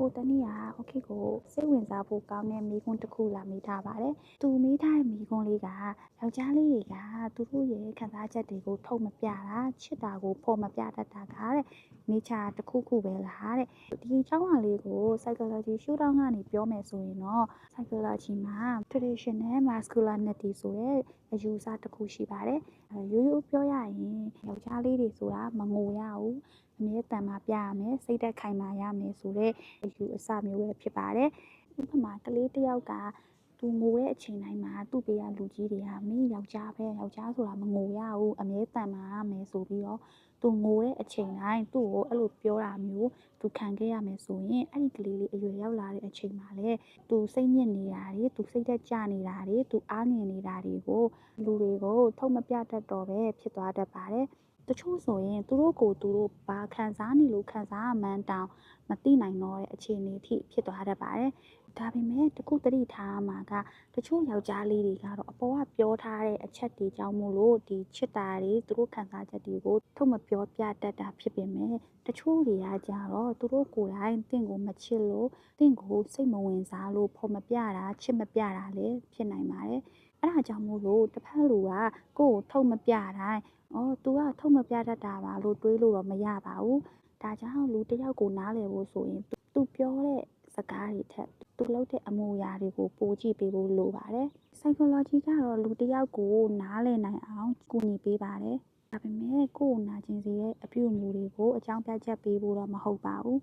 ကိုတနည်းโอเคကိုစိတ်ဝင်စားဖို့ကောင်းတဲ့မိကွန်းတစ်ခုလာမိထားပါတယ်သူမိထားတဲ့မိကွန်းလေးကယောက်ျားလေးတွေကသူတို့ရဲ့ခံစားချက်တွေကိုထုတ်မပြတာချစ်တာကိုဖော်မပြတတ်တာကတဲ့နေချာတစ်ခုခုပဲလားတဲ့ဒီအကြောင်းအရာလေးကို psychology ရှုထောင့်ကနေပြောမယ်ဆိုရင်တော့ psychology မှာ traditional masculinity ဆိုတဲ့အယူအဆတစ်ခုရှိပါတယ်ရိုးရိုးပြောရရင်ယောက်ျားလေးတွေဆိုတာမငိုရဘူးအမြဲတမ်းပြရမယ်စိတ်သက်ခိုင်မာရမယ်ဆိုတဲ့အယူအဆမျိုးပဲဖြစ်ပါတယ်ဥပမာကလေးတစ်ယောက်ကသူငိုတဲ့အချိန်တိုင်းမှာသူ့ဘေးကလူကြီးတွေကမင်းယောက်ျားပဲယောက်ျားဆိုတာမငိုရဘူးအမြဲတမ်းရမယ်ဆိုပြီးတော့သူငိုတဲ့အချိန်တိုင်းသူ့ကိုအဲ့လိုပြောတာမျိုးသူခံခဲ့ရမယ်ဆိုရင်အဲ့ဒီကလေးလေးအရွယ်ရောက်လာတဲ့အချိန်မှာလေသူစိတ်ညစ်နေတာတွေသူစိတ်သက်ကြနေတာတွေသူအားငယ်နေတာတွေကိုလူတွေကိုထုတ်မပြတတ်တော့ပဲဖြစ်သွားတတ်ပါတယ်တချို့ဆိုရင်သူတို့ကိုယ်သူတို့ဘာခံစားနေလို့ခံစားရမှန်းတောင်မသိနိုင်တော့တဲ့အခြေအနေအထိဖြစ်သွားတတ်ပါတယ်ဒါပေမဲ့တခုသတိထားမှာကတချို့ယောက်ျားလေးတွေကတော့အပေါ်ကပြောထားတဲ့အချက်တွေကြောင့်မို့လို့ဒီချစ်တာတွေသူတို့ခံစားချက်တွေကိုထုတ်မပြောပြတတ်တာဖြစ်ပေမဲ့တချို့တွေကကြတော့သူတို့ကိုယ်တိုင်တင့်ကိုမချစ်လို့တင့်ကိုစိတ်မဝင်စားလို့ဖော်မပြတာချစ်မပြတာလည်းဖြစ်နိုင်ပါတယ်အဲ့ဒါကြောင့်မို့လို့တစ်ဖက်လူကကိုယ့်ကိုထုတ်မပြတိုင်းသူကထုတ်မပြတတ်တာပါလို့တွေးလို့တော့မရပါဘူးဒါကြောင့်လူတစ်ယောက်ကိုနားလည်ဖို့ဆိုရင်သူပြောတဲ့စကားတွေထက်သူလုပ်တဲ့အမူအရာတွေကိုပိုကြည့်ပေးဖို့လိုပါတယ် psychology ကတော့လူတစ်ယောက်ကိုနားလည်နိုင်အောင်ကူညီပေးပါတယ်ဒါပေမဲ့ကိုယ့်ကိုနာကျင်စေတဲ့အပြုအမူတွေကိုအကြောင်းပြချက်ပေးဖို့တော့မဟုတ်ပါဘူး